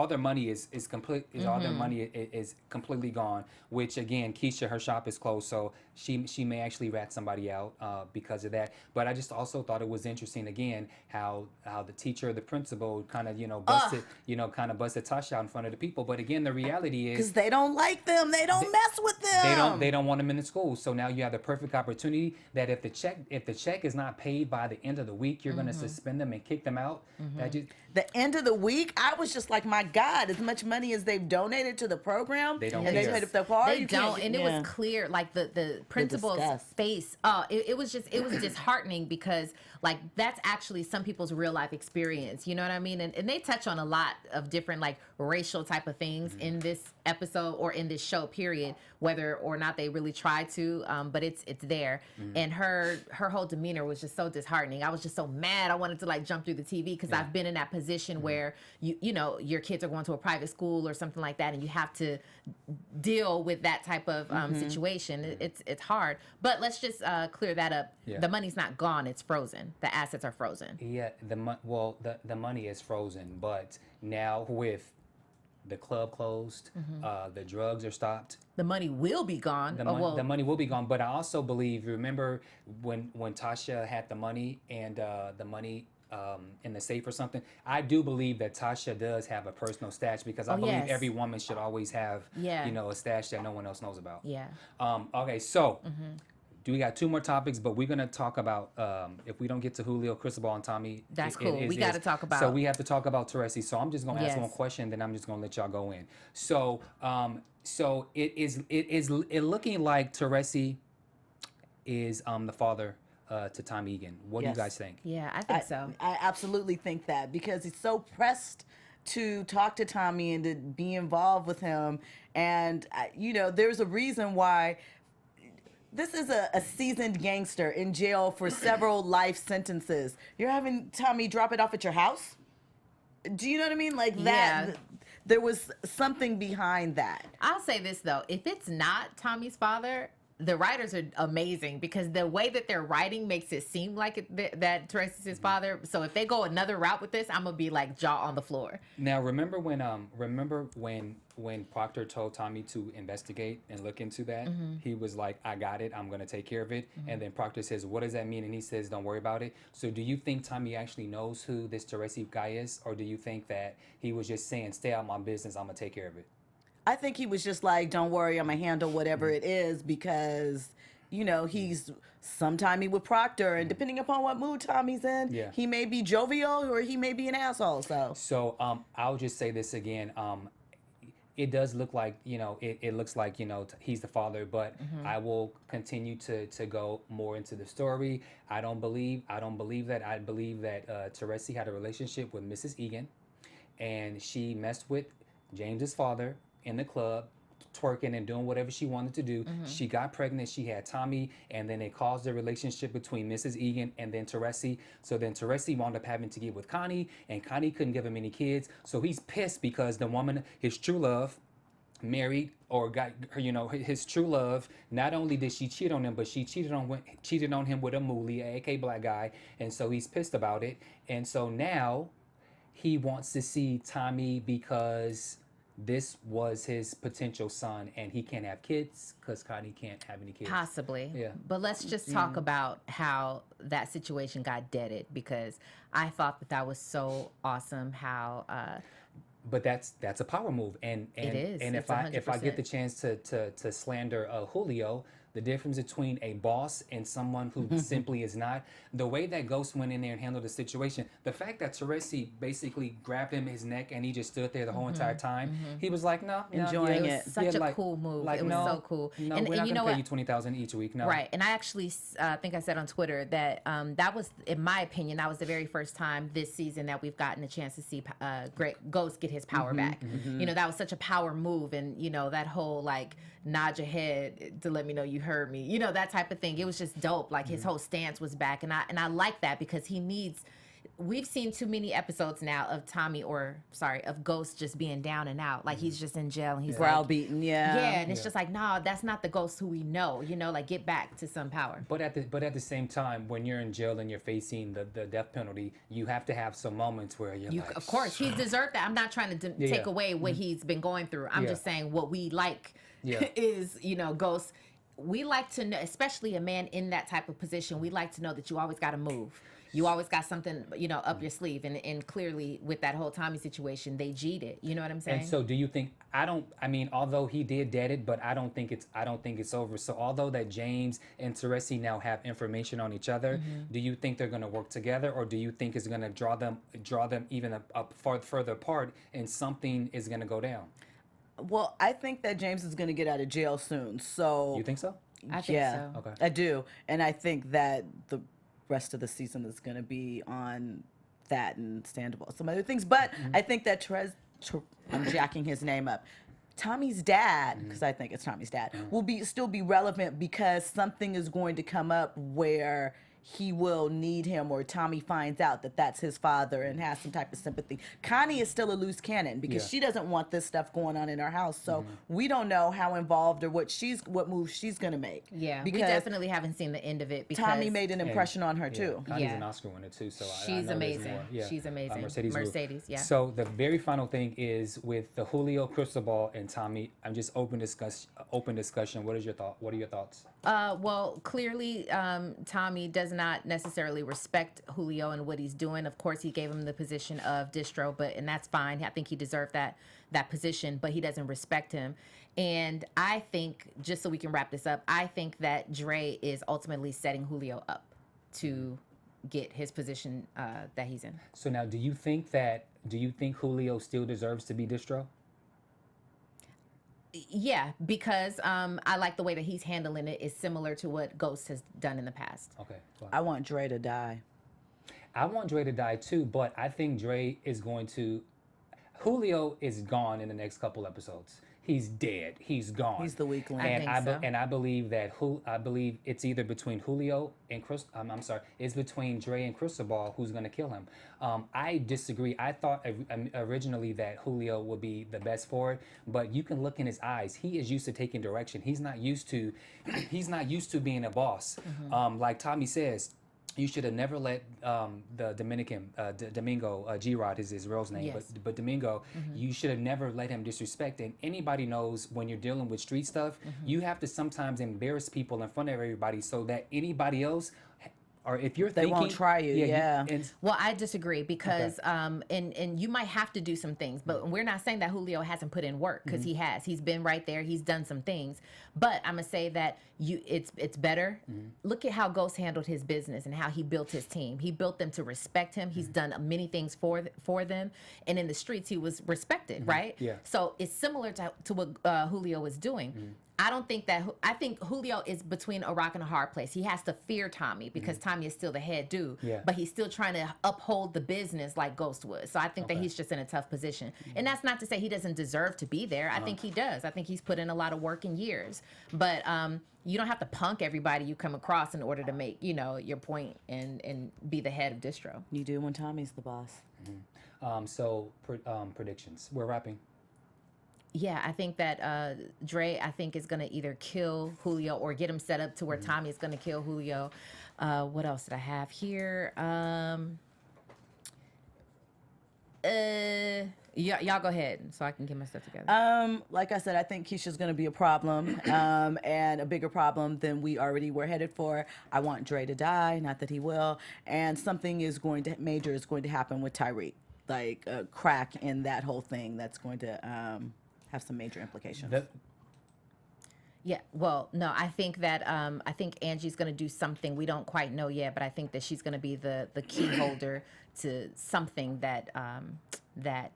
their money is complete. All their money is completely gone. Which again, Keisha, her shop is closed, so she may actually rat somebody out because of that. But I just also thought it was interesting again how the teacher, the principal, kind of busted Tasha out in front of the people. But again, the reality is Because they don't like them. They don't mess with them. they don't want them in the school. So now you have the perfect opportunity that if the check is not paid by the end of the week, you're going to suspend them and kick them out. The end of the week, I was just like, my God, as much money as they've donated to the program, They don't and they care. paid up their car. They don't, and it was clear, like the principal's disgust. face. It was disheartening, because like that's actually some people's real life experience. You know what I mean? And they touch on a lot of different like racial type of things in this episode or in this show, period. Whether or not they really try to, but it's there. And her whole demeanor was just so disheartening. I was just so mad. I wanted to like jump through the TV, because I've been in that position where you know your kids are going to a private school or something like that, and you have to deal with that type of situation. It's hard. But let's just clear that up. Yeah. The money's not gone. It's frozen. The assets are frozen. Yeah, the money is frozen, but now with the club closed, the drugs are stopped. The money will be gone. The money will be gone, but I also believe, remember when Tasha had the money and the money in the safe or something? I do believe that Tasha does have a personal stash, because I believe every woman should always have a stash that no one else knows about. Yeah. Okay, so we got two more topics, but we're gonna talk about if we don't get to Julio, Cristobal, and Tommy. That's cool. We got to talk about. So we have to talk about Teresi. So I'm just gonna ask one question, then I'm just gonna let y'all go in. So it looking like Teresi is the father to Tom Egan. What do you guys think? Yeah, I think so. I absolutely think that, because he's so pressed to talk to Tommy and to be involved with him. And, there's a reason why this is a seasoned gangster in jail for several life sentences. You're having Tommy drop it off at your house? Do you know what I mean? Like that. Yeah. There was something behind that. I'll say this, though. If it's not Tommy's father, the writers are amazing, because the way that they're writing makes it seem like that Tracy's his father. So if they go another route with this, I'm gonna be like jaw on the floor. Now remember when when Proctor told Tommy to investigate and look into that, he was like, "I got it. I'm gonna take care of it." And then Proctor says, "What does that mean?" And he says, "Don't worry about it." So do you think Tommy actually knows who this Teresi guy is, or do you think that he was just saying, "Stay out of my business. I'm gonna take care of it"? I think he was just like, don't worry, I'm going to handle whatever it is because, you know, he's sometime he with Proctor, and depending upon what mood Tommy's in, he may be jovial or he may be an asshole. So I'll just say this again. It does look like, you know, it looks like, you know, he's the father, but I will continue to go more into the story. I don't believe that. I believe that Teresi had a relationship with Mrs. Egan, and she messed with James's father in the club, twerking and doing whatever she wanted to do. She got pregnant, she had Tommy, and then it caused a relationship between Mrs. Egan and then Teresi. So then Teresi wound up having to get with Connie, and Connie couldn't give him any kids. So he's pissed because the woman, his true love, married or got her, you know, his true love. Not only did she cheat on him, but she cheated on him with a moolie, a AK black guy, and so he's pissed about it. And so now he wants to see Tommy because this was his potential son, and he can't have kids because Connie can't have any kids. Possibly. Yeah. But let's just talk about how that situation got deaded, because I thought that was so awesome how But that's a power move, and it is. And if I get the chance to slander Julio, the difference between a boss and someone who simply is not, the way that Ghost went in there and handled the situation, the fact that Teresi basically grabbed him his neck and he just stood there the whole entire time, he was like, no, enjoying it was such a cool move. Like, it was so cool. No, we're not going to pay you $20,000 each week. No. Right. And I actually think I said on Twitter that that was, in my opinion, that was the very first time this season that we've gotten a chance to see Ghost get his power back. You know, that was such a power move. And, you know, that whole like nod your head to let me know you heard me, you know, that type of thing. It was just dope. Like his whole stance was back. And I like that because he needs, we've seen too many episodes now of of Ghost just being down and out. Like he's just in jail and he's browbeaten, yeah, and it's just like, no, that's not the Ghost who we know, you know, like get back to some power. But at the same time, when you're in jail and you're facing the death penalty, you have to have some moments where you're like, of course, he deserved that. I'm not trying to take away what he's been going through. I'm just saying what we like is, you know, Ghost. We like to know, especially a man in that type of position, we like to know that you always got to move. You always got something, you know, up your sleeve. And clearly with that whole Tommy situation, they G'd it. You know what I'm saying? And so do you think, although he did dead it, but I don't think it's over. So although that James and Teresi now have information on each other, do you think they're going to work together, or do you think it's going to draw them even up further apart and something is going to go down? Well, I think that James is going to get out of jail soon. So you think so? I think so. Okay. I do. And I think that the rest of the season is going to be on that and Standable, some other things. But I think that I'm jacking his name up. Tommy's dad, because I think it's Tommy's dad, will still be relevant because something is going to come up where he will need him, or Tommy finds out that that's his father and has some type of sympathy. Connie is still a loose cannon because she doesn't want this stuff going on in her house. So we don't know how involved or what moves she's gonna make. Yeah, because we definitely haven't seen the end of it. Because Tommy made an impression on her too. Connie's an Oscar winner too, so she's I know amazing. Yeah. She's amazing. Mercedes, yeah. So the very final thing is with the Julio, Cristobal, and Tommy. I'm just open discussion. What are your thoughts? Well, clearly, Tommy does not necessarily respect Julio and what he's doing. Of course, he gave him the position of distro, and that's fine. I think he deserved that position, but he doesn't respect him. And I think, just so we can wrap this up, I think that Dre is ultimately setting Julio up to get his position that he's in. So now, do you think Julio still deserves to be distro? Yeah, because I like the way that he's handling it is similar to what Ghost has done in the past. Okay. I want Dre to die. I want Dre to die too, but I think Dre is going to... Julio is gone in the next couple episodes. He's dead. He's gone. He's the weak link. And I believe that it's either between Julio and it's between Dre and Cristobal who's going to kill him. I disagree. I thought originally that Julio would be the best for it, but you can look in his eyes. He is used to taking direction. He's not used to being a boss. Like Tommy says, you should have never let the Dominican Domingo G-Rod is his real name, Yes. but Domingo, you should have never let him disrespect. And anybody knows when you're dealing with street stuff, you have to sometimes embarrass people in front of everybody so that anybody else, or if you're They won't try you, yeah. Well, I disagree because, and you might have to do some things, but we're not saying that Julio hasn't put in work because he has. He's been right there. He's done some things, but I'm gonna say that it's better. Look at how Ghost handled his business and how he built his team. He built them to respect him. He's done many things for them, and in the streets he was respected, right? Yeah. So it's similar to what Julio is doing. I don't think that. I think Julio is between a rock and a hard place. He has to fear Tommy because Tommy is still the head dude, but he's still trying to uphold the business like Ghost was. So I think that he's just in a tough position. And that's not to say he doesn't deserve to be there. I think he does. I think he's put in a lot of work and years. But you don't have to punk everybody you come across in order to make your point and be the head of distro. You do when Tommy's the boss. So predictions. We're wrapping. Yeah, I think that Dre, I think, is going to either kill Julio or get him set up to where Tommy is going to kill Julio. What else did I have here? Y'all go ahead so I can get my stuff together. Like I said, I think Keisha's going to be a problem, and a bigger problem than we already were headed for. I want Dre to die, not that he will, and something major is going to happen with Tyreek, like a crack in that whole thing that's going to have some major implications. Yeah, well, no, I think that I think Angie's going to do something we don't quite know yet, but I think that she's going to be the key holder to something that that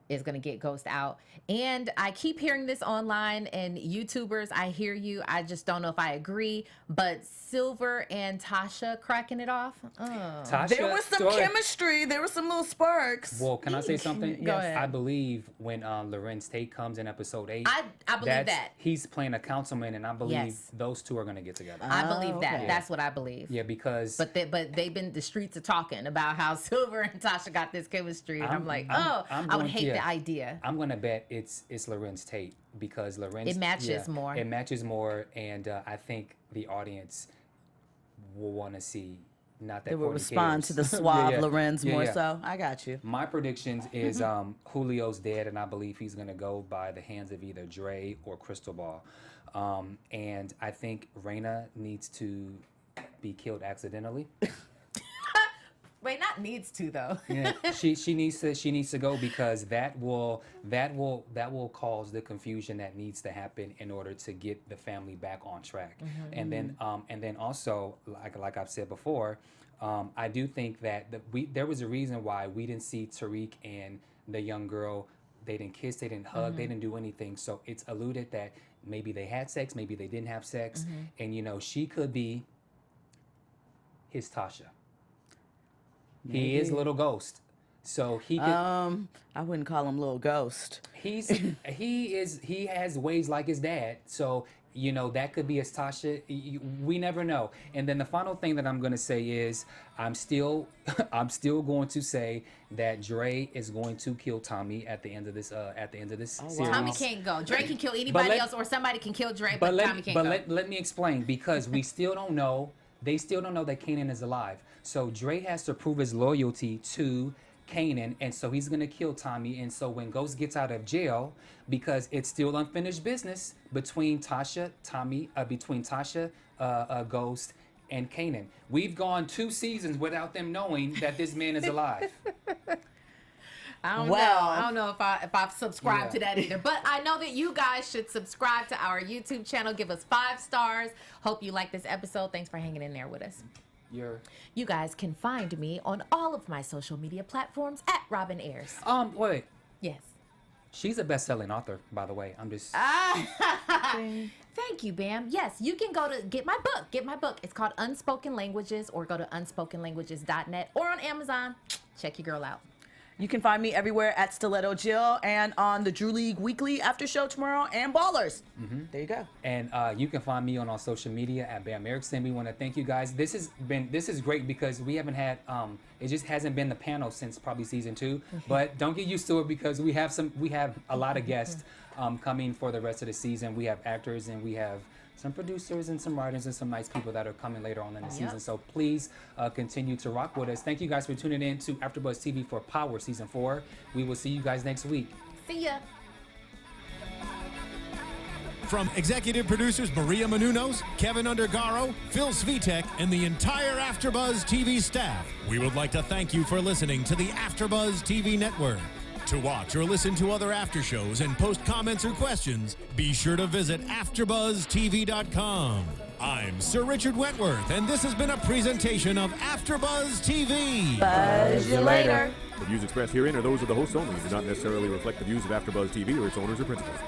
is going to get Ghost out. And I keep hearing this online, and YouTubers, I hear you. I just don't know if I agree. But Silver and Tasha cracking it off. Tasha, There was some chemistry. There were some little sparks. Well, can I say something? Go ahead. I believe when Lorenz Tate comes in episode 8, I believe that. He's playing a councilman, and I believe Yes. those two are going to get together. I believe that. okay. That's what I believe. Yeah, because But the streets are talking about how Silver and Tasha got this chemistry, and I'm like, I'm I would going- hate yeah. the idea. I'm gonna bet it's Lorenz Tate because Lorenz It matches more. It matches more, and I think the audience will want to see not that They will Courtney respond cares. to the suave Lorenz Yeah, more yeah. so. I got you. My predictions is Julio's dead, and I believe he's gonna go by the hands of either Dre or Crystal Ball, and I think Raina needs to be killed accidentally. Wait, not needs to though. Yeah, she needs to go because that will cause the confusion that needs to happen in order to get the family back on track. And then also like I've said before, I do think that there was a reason why we didn't see Tariq and the young girl. They didn't kiss, they didn't hug, they didn't do anything. So it's alluded that maybe they had sex, maybe they didn't have sex, and she could be his Tasha. He is Little Ghost, so he could. I wouldn't call him Little Ghost. He has ways like his dad, so that could be his Tasha. We never know. And then the final thing that I'm gonna say is I'm still going to say that Dre is going to kill Tommy at the end of this series. Tommy can't go. Dre can kill anybody else, or somebody can kill Dre, but Tommy can't go. Let me explain, because we still don't know. They still don't know that Kanan is alive. So Dre has to prove his loyalty to Kanan, and so he's gonna kill Tommy. And so when Ghost gets out of jail, because it's still unfinished business between Tasha, Ghost, and Kanan. We've gone 2 seasons without them knowing that this man is alive. I don't know if I've subscribed to that either. But I know that you guys should subscribe to our YouTube channel. Give us 5 stars. Hope you like this episode. Thanks for hanging in there with us. You guys can find me on all of my social media platforms at Robin Ayers. Wait. Yes. She's a best-selling author, by the way. I'm just. Thank you, Bamm. Yes, you can go to get my book. It's called Unspoken Languages, or go to unspokenlanguages.net or on Amazon. Check your girl out. You can find me everywhere at Stiletto Jill and on the Drew League Weekly after show tomorrow and Ballers. There you go. And you can find me on all social media at Bamm Ericsen. We want to thank you guys. This is great because we haven't had it just hasn't been the panel since probably season 2. But don't get used to it because we have a lot of guests coming for the rest of the season. We have actors and we have some producers and some writers and some nice people that are coming later on in the season. So please continue to rock with us. Thank you guys for tuning in to AfterBuzz TV for Power Season 4. We will see you guys next week. See ya. From executive producers Maria Menounos, Kevin Undergaro, Phil Svitek, and the entire AfterBuzz TV staff, we would like to thank you for listening to the AfterBuzz TV network. To watch or listen to other after shows and post comments or questions, be sure to visit AfterBuzzTV.com. I'm Sir Richard Wentworth, and this has been a presentation of AfterBuzz TV. Buzz you later. The views expressed herein are those of the hosts only and do not necessarily reflect the views of AfterBuzz TV or its owners or principals.